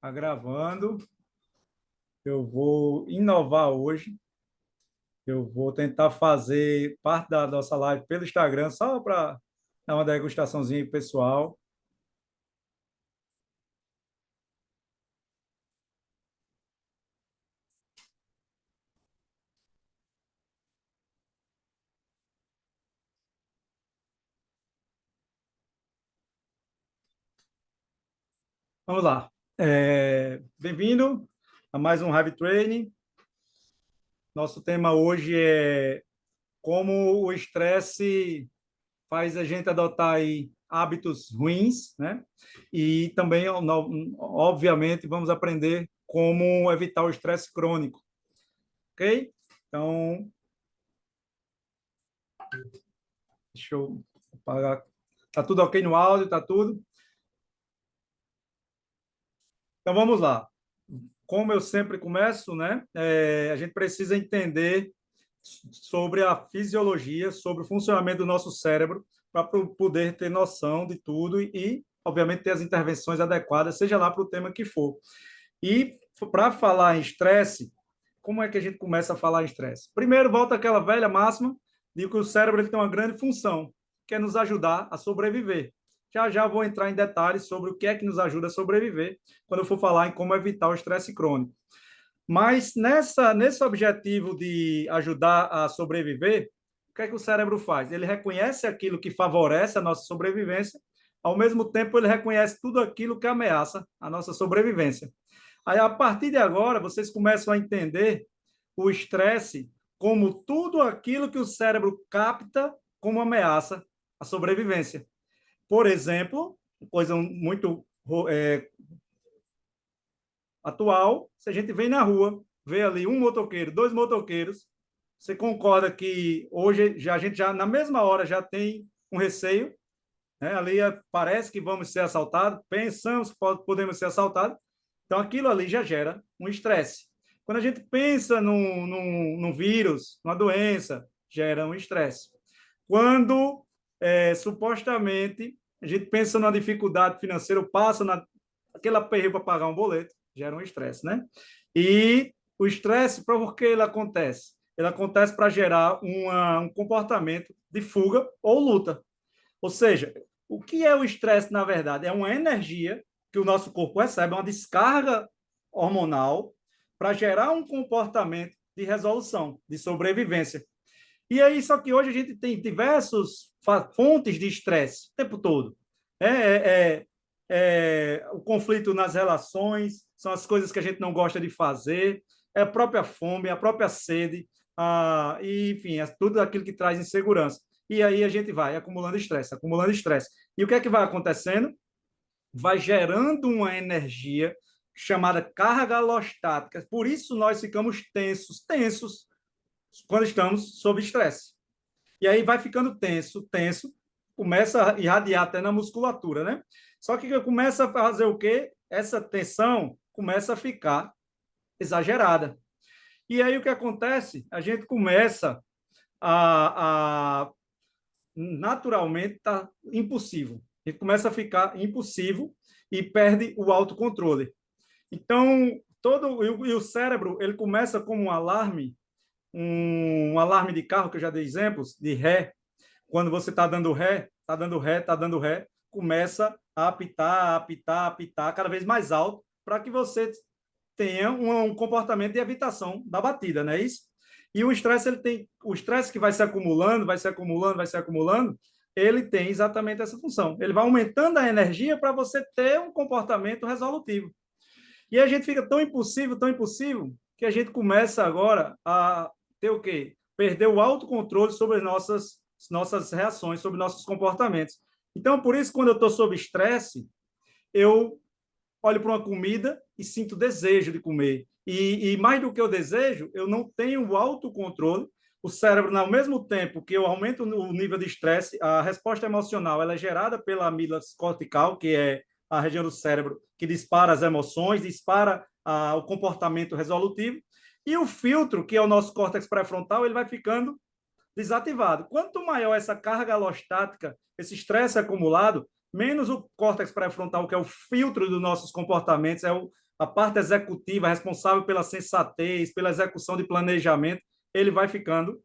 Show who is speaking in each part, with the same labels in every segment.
Speaker 1: Tá gravando. Eu vou inovar hoje. Eu vou tentar fazer parte da nossa live pelo Instagram, só para dar uma degustaçãozinha pessoal. Vamos lá. Bem-vindo a mais um Hive Training. Nosso tema hoje é como o estresse faz a gente adotar aí hábitos ruins, né? E também, obviamente, vamos aprender como evitar o estresse crônico, ok? Então, deixa eu apagar. Tá tudo ok no áudio? Tá tudo? Então vamos lá. Como eu sempre começo, né? A gente precisa entender sobre a fisiologia, sobre o funcionamento do nosso cérebro, para poder ter noção de tudo e, obviamente, ter as intervenções adequadas, seja lá para o tema que for. E para falar em estresse, como é que a gente começa a falar em estresse? Primeiro, volta àquela velha máxima de que o cérebro ele tem uma grande função, que é nos ajudar a sobreviver. Já já vou entrar em detalhes sobre o que é que nos ajuda a sobreviver quando eu for falar em como evitar o estresse crônico. Mas nesse objetivo de ajudar a sobreviver, o que é que o cérebro faz? Ele reconhece aquilo que favorece a nossa sobrevivência, ao mesmo tempo ele reconhece tudo aquilo que ameaça a nossa sobrevivência. Aí, a partir de agora, vocês começam a entender o estresse como tudo aquilo que o cérebro capta como ameaça à sobrevivência. Por exemplo, coisa muito atual, se a gente vem na rua, vê ali um motoqueiro, dois motoqueiros, você concorda que hoje já a gente já na mesma hora já tem um receio, né? Ali parece que vamos ser assaltados, pensamos que podemos ser assaltados, então aquilo ali já gera um estresse. Quando a gente pensa num vírus, numa doença, gera um estresse. Quando supostamente a gente pensa numa dificuldade financeira, passa aquele aperreio para pagar um boleto, gera um estresse, né? E o estresse, por que ele acontece? Ele acontece para gerar um comportamento de fuga ou luta. Ou seja, o que é o estresse, na verdade? É uma energia que o nosso corpo recebe, uma descarga hormonal para gerar um comportamento de resolução, de sobrevivência. E é isso que hoje a gente tem diversas fontes de estresse o tempo todo. É, é, o conflito nas relações, são as coisas que a gente não gosta de fazer, é a própria fome, a própria sede, e, enfim, tudo aquilo que traz insegurança. E aí a gente vai acumulando estresse, acumulando estresse. E o que é que vai acontecendo? Vai gerando uma energia chamada carga alostática. Por isso nós ficamos tensos, tensos, quando estamos sob estresse. E aí vai ficando tenso, tenso, começa a irradiar até na musculatura, né? Só que começa a fazer o quê? Essa tensão começa a ficar exagerada. E aí o que acontece? A gente começa a naturalmente tá impossível. A gente começa a ficar impulsivo e perde o autocontrole. Então, e o cérebro, ele começa como um alarme de carro, que eu já dei exemplos, de ré. Quando você está dando ré, está dando ré, está dando ré, começa a apitar, apitar, apitar cada vez mais alto para que você tenha um comportamento de evitação da batida, não é isso? E o estresse, ele tem o estresse que vai se acumulando, vai se acumulando, vai se acumulando, ele tem exatamente essa função. Ele vai aumentando a energia para você ter um comportamento resolutivo. E a gente fica tão impossível, que a gente começa agora a ter o quê? Perder o autocontrole sobre as nossas reações, sobre nossos comportamentos. Então, por isso, quando eu estou sob estresse, eu olho para uma comida e sinto desejo de comer. E mais do que o desejo, eu não tenho o autocontrole. O cérebro, ao mesmo tempo que eu aumento o nível de estresse, a resposta emocional ela é gerada pela amígdala cortical, que é a região do cérebro que dispara as emoções, dispara o comportamento resolutivo, e o filtro, que é o nosso córtex pré-frontal, ele vai ficando desativado. Quanto maior essa carga alostática, esse estresse acumulado, menos o córtex pré-frontal, que é o filtro dos nossos comportamentos, a parte executiva, responsável pela sensatez, pela execução de planejamento, ele vai ficando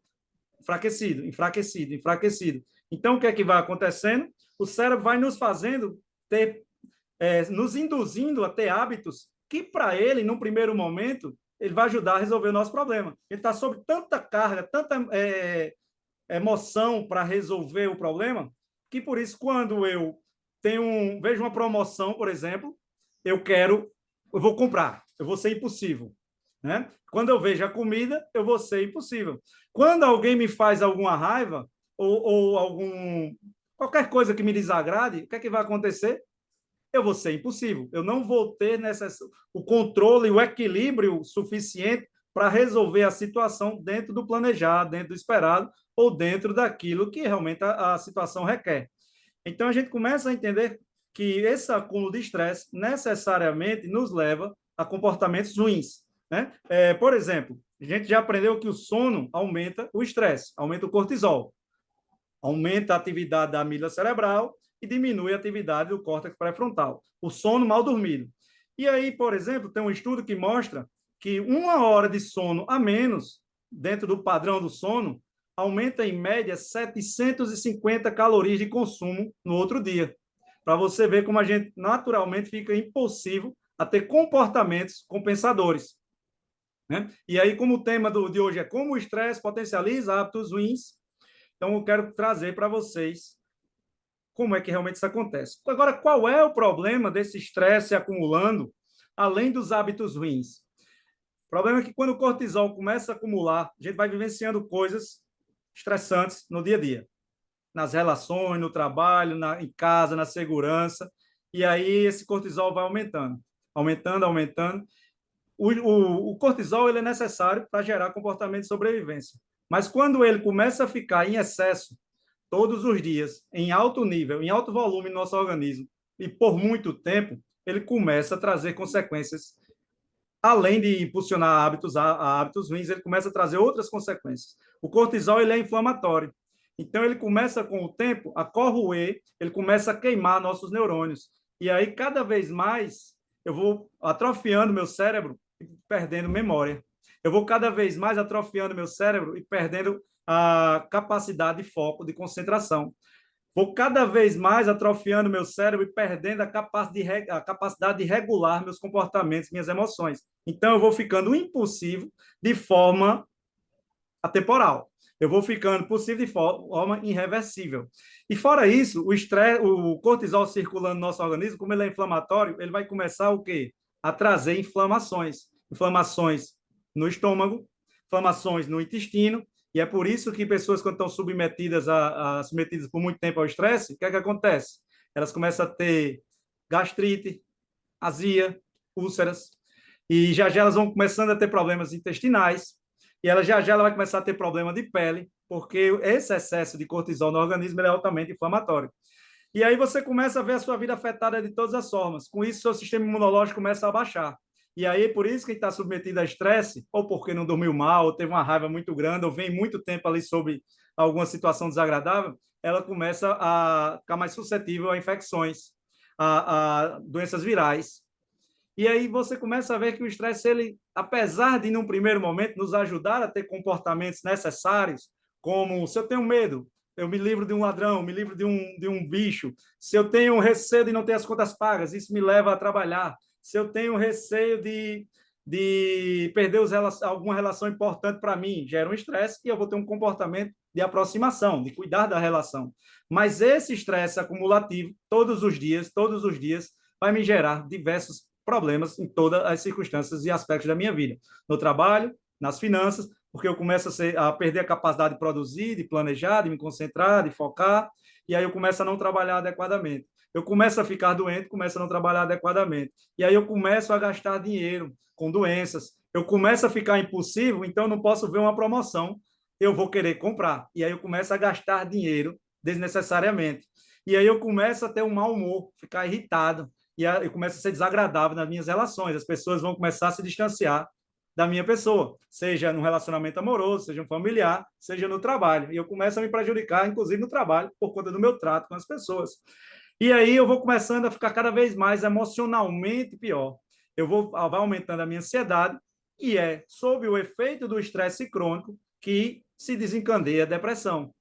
Speaker 1: enfraquecido, enfraquecido, enfraquecido. Então, o que é que vai acontecendo? O cérebro vai nos fazendo ter, nos induzindo a ter hábitos que, para ele, no primeiro momento, ele vai ajudar a resolver o nosso problema. Ele está sob tanta carga, tanta emoção para resolver o problema, que por isso, quando eu vejo uma promoção, por exemplo, eu vou comprar, eu vou ser impossível. Né? Quando eu vejo a comida, eu vou ser impossível. Quando alguém me faz alguma raiva ou qualquer coisa que me desagrade, o que é que vai acontecer? Eu vou ser impossível. Eu não vou ter o controle, o equilíbrio suficiente para resolver a situação dentro do planejado, dentro do esperado ou dentro daquilo que realmente a situação requer. Então, a gente começa a entender que esse acúmulo de estresse necessariamente nos leva a comportamentos ruins. Né? Por exemplo, a gente já aprendeu que o sono aumenta o estresse, aumenta o cortisol, aumenta a atividade da amígdala cerebral e diminui a atividade do córtex pré-frontal. O sono mal dormido. E aí, por exemplo, tem um estudo que mostra que 1 hora de sono a menos, dentro do padrão do sono, aumenta em média 750 calorias de consumo no outro dia. Para você ver como a gente naturalmente fica impossível a ter comportamentos compensadores. Né? E aí, como o tema de hoje é como o estresse potencializa hábitos ruins, então eu quero trazer para vocês como é que realmente isso acontece. Agora, qual é o problema desse estresse acumulando, além dos hábitos ruins? O problema é que quando o cortisol começa a acumular, a gente vai vivenciando coisas estressantes no dia a dia, nas relações, no trabalho, em casa, na segurança, e aí esse cortisol vai aumentando, aumentando, aumentando. O cortisol ele é necessário para gerar comportamento de sobrevivência, mas quando ele começa a ficar em excesso, todos os dias, em alto nível, em alto volume no nosso organismo, e por muito tempo, ele começa a trazer consequências. Além de impulsionar hábitos ruins, ele começa a trazer outras consequências. O cortisol ele é inflamatório. Então, ele começa, com o tempo, a corroer, ele começa a queimar nossos neurônios. E aí, cada vez mais, eu vou atrofiando meu cérebro e perdendo memória. Eu vou cada vez mais atrofiando meu cérebro e perdendo a capacidade de foco, de concentração. Vou cada vez mais atrofiando meu cérebro e perdendo a capacidade de regular meus comportamentos, minhas emoções. Então, eu vou ficando impulsivo de forma atemporal. Eu vou ficando possível de forma irreversível. E fora isso, o cortisol circulando no nosso organismo, como ele é inflamatório, ele vai começar o quê? A trazer inflamações. Inflamações no estômago, inflamações no intestino, e é por isso que pessoas, quando estão submetidas por muito tempo ao estresse, o que é que acontece? Elas começam a ter gastrite, azia, úlceras, e já elas vão começando a ter problemas intestinais, e ela vai começar a ter problema de pele, porque esse excesso de cortisol no organismo é altamente inflamatório. E aí você começa a ver a sua vida afetada de todas as formas. Com isso, seu sistema imunológico começa a baixar. E aí, por isso, quem está submetido a estresse, ou porque não dormiu mal, ou teve uma raiva muito grande, ou vem muito tempo ali sobre alguma situação desagradável, ela começa a ficar mais suscetível a infecções, a doenças virais. E aí você começa a ver que o estresse, ele, apesar de, num primeiro momento, nos ajudar a ter comportamentos necessários, como se eu tenho medo, eu me livro de um ladrão, me livro de um bicho. Se eu tenho receio de não ter as contas pagas, isso me leva a trabalhar. Se eu tenho receio de perder alguma relação importante para mim, gera um estresse e eu vou ter um comportamento de aproximação, de cuidar da relação. Mas esse estresse acumulativo, todos os dias, vai me gerar diversos problemas em todas as circunstâncias e aspectos da minha vida. No trabalho, nas finanças, porque eu começo a perder a capacidade de produzir, de planejar, de me concentrar, de focar, e aí eu começo a não trabalhar adequadamente. Eu começo a ficar doente, começo a não trabalhar adequadamente. E aí eu começo a gastar dinheiro com doenças. Eu começo a ficar impulsivo, então eu não posso ver uma promoção, eu vou querer comprar. E aí eu começo a gastar dinheiro desnecessariamente. E aí eu começo a ter um mau humor, ficar irritado, e eu começo a ser desagradável nas minhas relações. As pessoas vão começar a se distanciar da minha pessoa, seja no relacionamento amoroso, seja um familiar, seja no trabalho. E eu começo a me prejudicar, inclusive no trabalho, por conta do meu trato com as pessoas. E aí eu vou começando a ficar cada vez mais emocionalmente pior. vai aumentando a minha ansiedade, e é sob o efeito do estresse crônico que se desencadeia a depressão.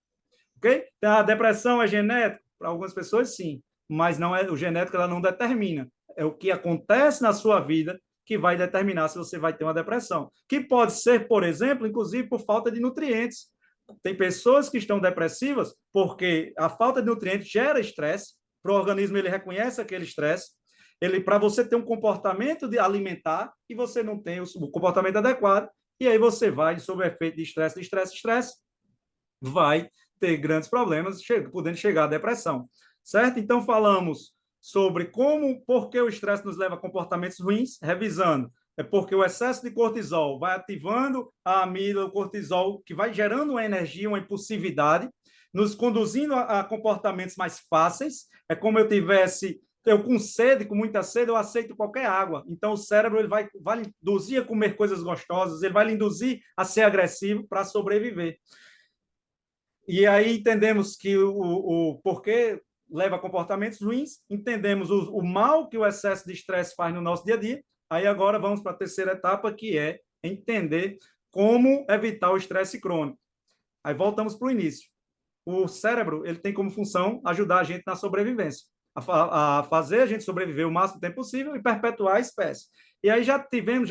Speaker 1: Ok? Então, a depressão é genética? Para algumas pessoas, sim, mas não é o genético, ela não determina. É o que acontece na sua vida que vai determinar se você vai ter uma depressão. Que pode ser, por exemplo, inclusive por falta de nutrientes. Tem pessoas que estão depressivas porque a falta de nutrientes gera estresse, para o organismo ele reconhece aquele estresse, ele para você ter um comportamento de alimentar e você não tem o comportamento adequado, e aí você vai, sob o efeito de estresse, vai ter grandes problemas, podendo chegar à depressão, certo? Então, falamos sobre por que o estresse nos leva a comportamentos ruins, revisando. É porque o excesso de cortisol vai ativando a amígdala, o cortisol, que vai gerando uma energia, uma impulsividade, nos conduzindo a comportamentos mais fáceis. É como eu com sede, com muita sede, eu aceito qualquer água. Então, o cérebro ele vai lhe induzir a comer coisas gostosas, ele vai lhe induzir a ser agressivo para sobreviver. E aí entendemos que o porquê leva a comportamentos ruins, entendemos o mal que o excesso de estresse faz no nosso dia a dia. Aí agora vamos para a terceira etapa, que é entender como evitar o estresse crônico. Aí voltamos para o início. O cérebro ele tem como função ajudar a gente na sobrevivência, a fazer a gente sobreviver o máximo tempo possível e perpetuar a espécie. E aí já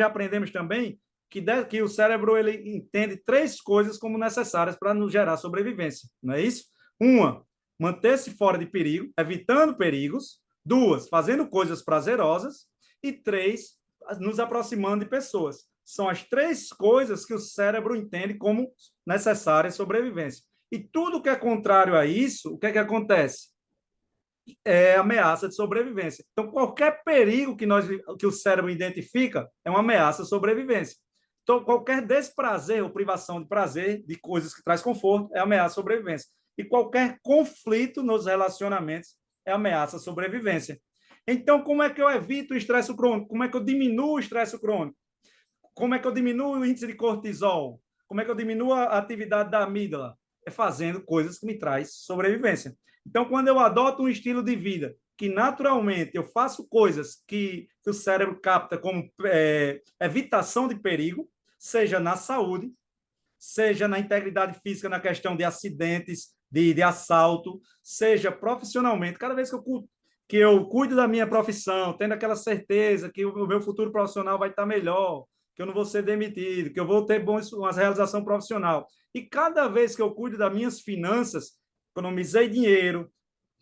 Speaker 1: aprendemos também que o cérebro ele entende três coisas como necessárias para nos gerar sobrevivência, não é isso? Uma, manter-se fora de perigo, evitando perigos. Duas, fazendo coisas prazerosas. E três, nos aproximando de pessoas. São as três coisas que o cérebro entende como necessárias à sobrevivência. E tudo que é contrário a isso, o que é que acontece? É ameaça de sobrevivência. Então, qualquer perigo que o cérebro identifica é uma ameaça de sobrevivência. Então, qualquer desprazer ou privação de prazer, de coisas que traz conforto, é ameaça de sobrevivência. E qualquer conflito nos relacionamentos é ameaça de sobrevivência. Então, como é que eu evito o estresse crônico? Como é que eu diminuo o estresse crônico? Como é que eu diminuo o índice de cortisol? Como é que eu diminuo a atividade da amígdala? É fazendo coisas que me traz sobrevivência. Então, quando eu adoto um estilo de vida que naturalmente eu faço coisas que o cérebro capta como evitação de perigo, seja na saúde, seja na integridade física, na questão de acidentes, de assalto, seja profissionalmente, cada vez que eu cuido da minha profissão, tendo aquela certeza que o meu futuro profissional vai estar melhor, que eu não vou ser demitido, que eu vou ter uma realização profissional. E cada vez que eu cuido das minhas finanças, economizei dinheiro,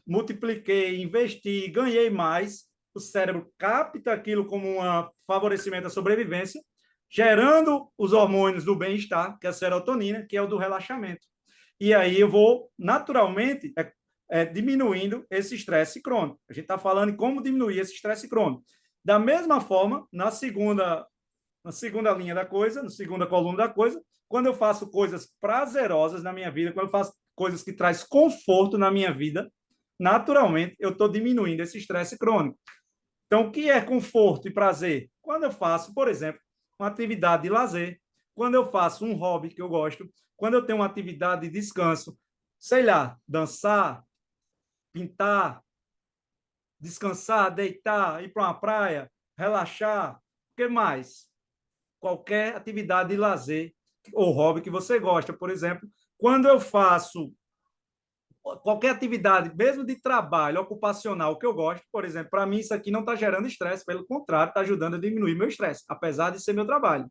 Speaker 1: multipliquei, investi, ganhei mais, o cérebro capta aquilo como um favorecimento à sobrevivência, gerando os hormônios do bem-estar, que é a serotonina, que é o do relaxamento. E aí eu vou, naturalmente, diminuindo esse estresse crônico. A gente está falando em como diminuir esse estresse crônico. Da mesma forma, na segunda linha da coisa, na segunda coluna da coisa, quando eu faço coisas prazerosas na minha vida, quando eu faço coisas que traz conforto na minha vida, naturalmente eu estou diminuindo esse estresse crônico. Então, o que é conforto e prazer? Quando eu faço, por exemplo, uma atividade de lazer, quando eu faço um hobby que eu gosto, quando eu tenho uma atividade de descanso, sei lá, dançar, pintar, descansar, deitar, ir para uma praia, relaxar, o que mais? Qualquer atividade de lazer ou hobby que você gosta. Por exemplo, quando eu faço qualquer atividade, mesmo de trabalho, ocupacional, que eu gosto, por exemplo, para mim isso aqui não está gerando estresse, pelo contrário, está ajudando a diminuir meu estresse, apesar de ser meu trabalho.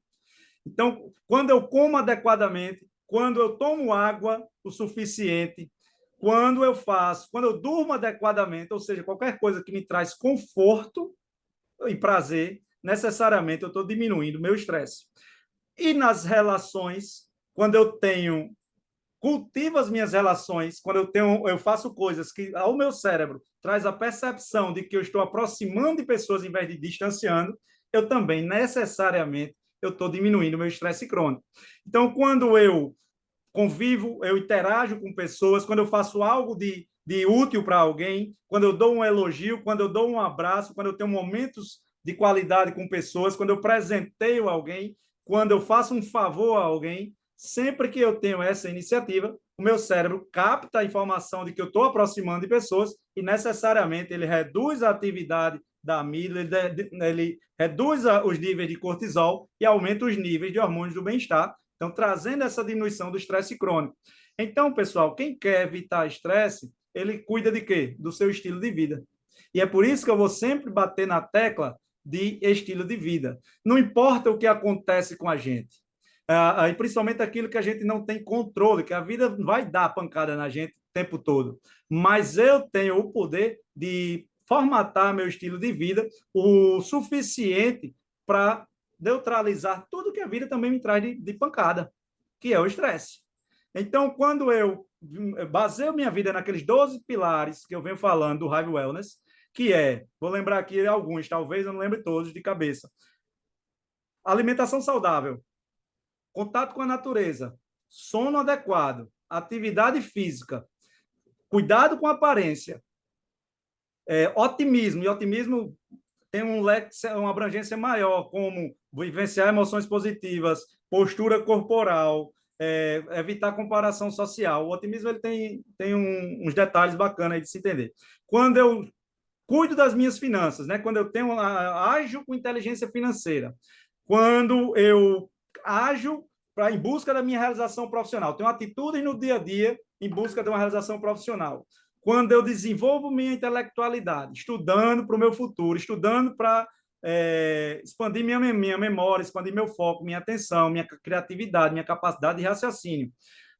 Speaker 1: Então, quando eu como adequadamente, quando eu tomo água o suficiente, quando eu durmo adequadamente, ou seja, qualquer coisa que me traz conforto e prazer, necessariamente eu estou diminuindo meu estresse. E nas relações, quando eu cultivo as minhas relações, quando eu faço coisas que ao meu cérebro traz a percepção de que eu estou aproximando de pessoas em vez de distanciando, eu também necessariamente eu estou diminuindo meu estresse crônico. Então, quando eu convivo, eu interajo com pessoas, quando eu faço algo de útil para alguém, quando eu dou um elogio, quando eu dou um abraço, quando eu tenho momentos de qualidade com pessoas, quando eu presenteio alguém, quando eu faço um favor a alguém, sempre que eu tenho essa iniciativa, o meu cérebro capta a informação de que eu estou aproximando de pessoas e necessariamente ele reduz a atividade da amígdala, ele reduz os níveis de cortisol e aumenta os níveis de hormônios do bem-estar, então trazendo essa diminuição do estresse crônico. Então, pessoal, quem quer evitar estresse, ele cuida de quê? Do seu estilo de vida. E é por isso que eu vou sempre bater na tecla de estilo de vida. Não importa o que acontece com a gente, e principalmente aquilo que a gente não tem controle, que a vida vai dar pancada na gente o tempo todo. Mas eu tenho o poder de formatar meu estilo de vida o suficiente para neutralizar tudo que a vida também me traz de pancada, que é o estresse. Então, quando eu baseio minha vida naqueles 12 pilares que eu venho falando do Hive Wellness, que é, vou lembrar aqui alguns, talvez eu não lembre todos de cabeça. Alimentação saudável, contato com a natureza, sono adequado, atividade física, cuidado com a aparência, otimismo, e otimismo tem um leque, uma abrangência maior, como vivenciar emoções positivas, postura corporal, evitar comparação social. O otimismo ele tem uns detalhes bacanas de se entender. Quando eu cuido das minhas finanças, né? Quando eu tenho ajo com inteligência financeira, quando eu ajo em busca da minha realização profissional, tenho atitudes no dia a dia em busca de uma realização profissional. Quando eu desenvolvo minha intelectualidade, estudando para o meu futuro, estudando para expandir minha memória, expandir meu foco, minha atenção, minha criatividade, minha capacidade de raciocínio.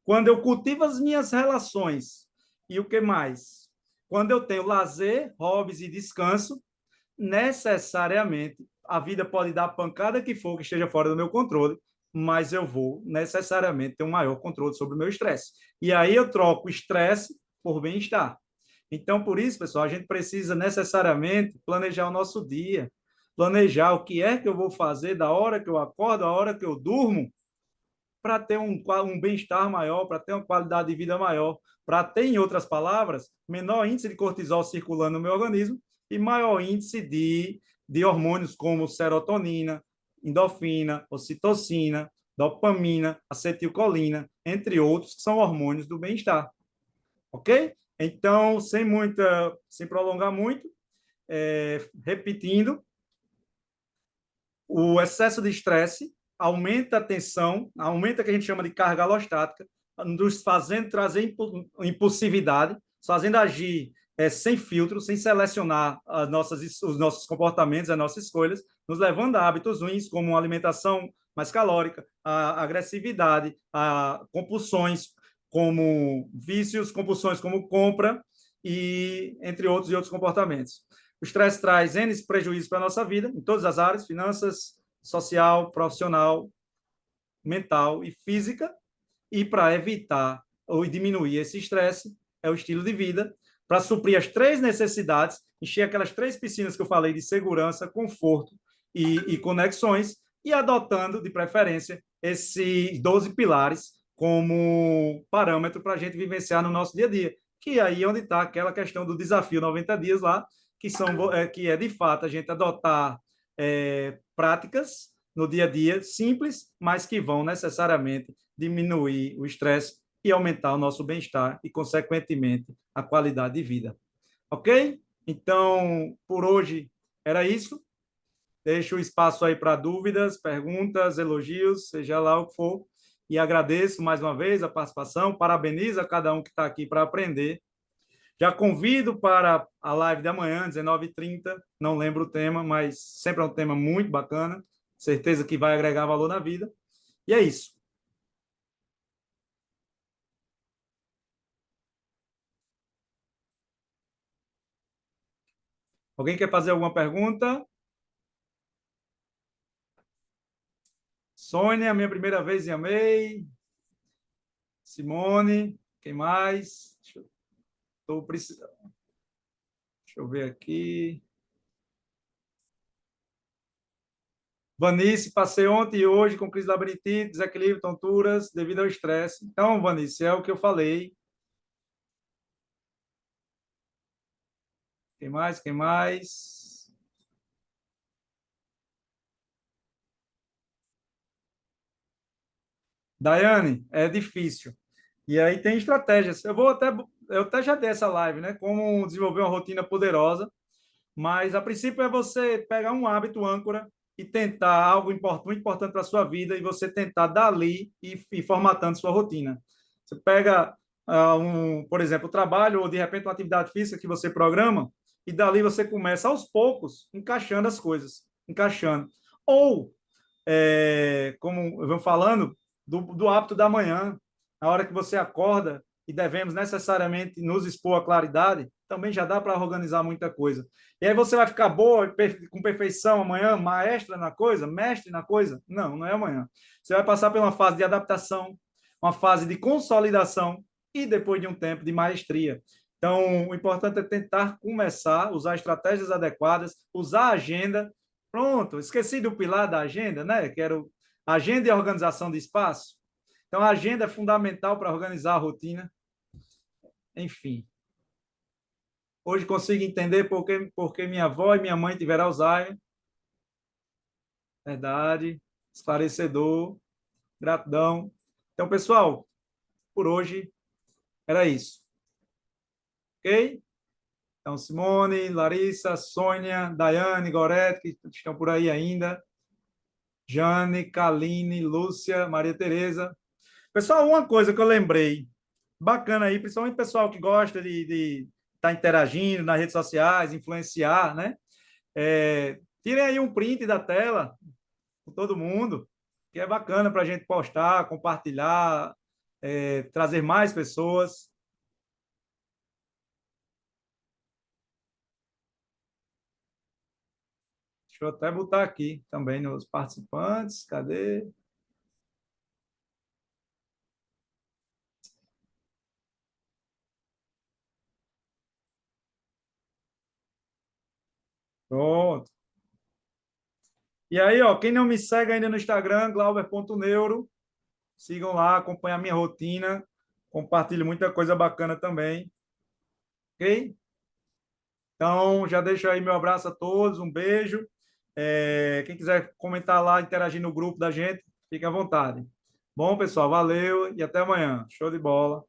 Speaker 1: Quando eu cultivo as minhas relações e o que mais? Quando eu tenho lazer, hobbies e descanso, necessariamente a vida pode dar a pancada que for que esteja fora do meu controle, mas eu vou necessariamente ter um maior controle sobre o meu estresse. E aí eu troco estresse por bem-estar. Então, por isso, pessoal, a gente precisa necessariamente planejar o nosso dia, planejar o que é que eu vou fazer da hora que eu acordo, a hora que eu durmo, para ter um bem-estar maior, para ter uma qualidade de vida maior, para ter, em outras palavras, menor índice de cortisol circulando no meu organismo e maior índice de hormônios como serotonina, endorfina, ocitocina, dopamina, acetilcolina, entre outros, que são hormônios do bem-estar. Ok? Então, sem prolongar muito, repetindo, o excesso de estresse aumenta a tensão, aumenta o que a gente chama de carga alostática, nos fazendo trazer impulsividade, fazendo agir sem filtro, sem selecionar os nossos comportamentos, as nossas escolhas, nos levando a hábitos ruins, como uma alimentação mais calórica, a agressividade, a compulsões, como vícios, compulsões como compra, e entre outros comportamentos. O estresse traz N prejuízos para a nossa vida, em todas as áreas, finanças, social, profissional, mental e física. E para evitar ou diminuir esse estresse, é o estilo de vida, para suprir as três necessidades, encher aquelas três piscinas que eu falei de segurança, conforto e conexões, e adotando, de preferência, esses 12 pilares como parâmetro para a gente vivenciar no nosso dia a dia. Que aí é onde está aquela questão do desafio 90 dias lá, que é de fato a gente adotar práticas no dia a dia simples, mas que vão necessariamente diminuir o estresse e aumentar o nosso bem-estar e, consequentemente, a qualidade de vida. Ok? Então, por hoje era isso. Deixo o espaço aí para dúvidas, perguntas, elogios, seja lá o que for. E agradeço mais uma vez a participação, parabenizo a cada um que está aqui para aprender. Já convido para a live de amanhã, 19h30, não lembro o tema, mas sempre é um tema muito bacana, certeza que vai agregar valor na vida. E é isso. Alguém quer fazer alguma pergunta? Sônia, minha primeira vez em Amei. Simone, quem mais? Deixa eu ver aqui. Vanice, passei ontem e hoje com crise de labirintite, desequilíbrio, tonturas devido ao estresse. Então, Vanice, é o que eu falei. Quem mais? Quem mais? Daiane, é difícil. E aí tem estratégias. Eu até já dei essa live, né? Como desenvolver uma rotina poderosa, mas a princípio é você pegar um hábito âncora e tentar algo muito importante para a sua vida e você tentar dali e formatando sua rotina. Você pega por exemplo, o trabalho ou de repente uma atividade física que você programa e dali você começa aos poucos encaixando as coisas, encaixando. Ou como eu venho falando, do hábito da manhã, na hora que você acorda e devemos necessariamente nos expor à claridade, também já dá para organizar muita coisa. E aí você vai ficar boa, com perfeição amanhã, maestra na coisa, mestre na coisa? Não, não é amanhã. Você vai passar por uma fase de adaptação, uma fase de consolidação e depois de um tempo de maestria. Então, o importante é tentar começar, usar estratégias adequadas, usar a agenda. Pronto, esqueci do pilar da agenda, né? Que era agenda e organização de espaço. Então, a agenda é fundamental para organizar a rotina. Enfim, hoje consigo entender porque minha avó e minha mãe tiveram Alzheimer. Verdade, esclarecedor, gratidão. Então, pessoal, por hoje era isso, ok? Então, Simone, Larissa, Sônia, Daiane, Gorete, que estão por aí ainda. Jane, Kaline, Lúcia, Maria Tereza. Pessoal, uma coisa que eu lembrei, bacana aí, principalmente o pessoal que gosta de estar interagindo nas redes sociais, influenciar, né? Tirem aí um print da tela com todo mundo, que é bacana para a gente postar, compartilhar, trazer mais pessoas. Deixa eu até botar aqui também nos participantes. Cadê? Pronto. E aí, ó, quem não me segue ainda no Instagram, glauber.neuro, sigam lá, acompanhem a minha rotina, compartilho muita coisa bacana também, ok? Então, já deixo aí meu abraço a todos, um beijo. Quem quiser comentar lá, interagir no grupo da gente, fique à vontade. Bom, pessoal, valeu e até amanhã. Show de bola.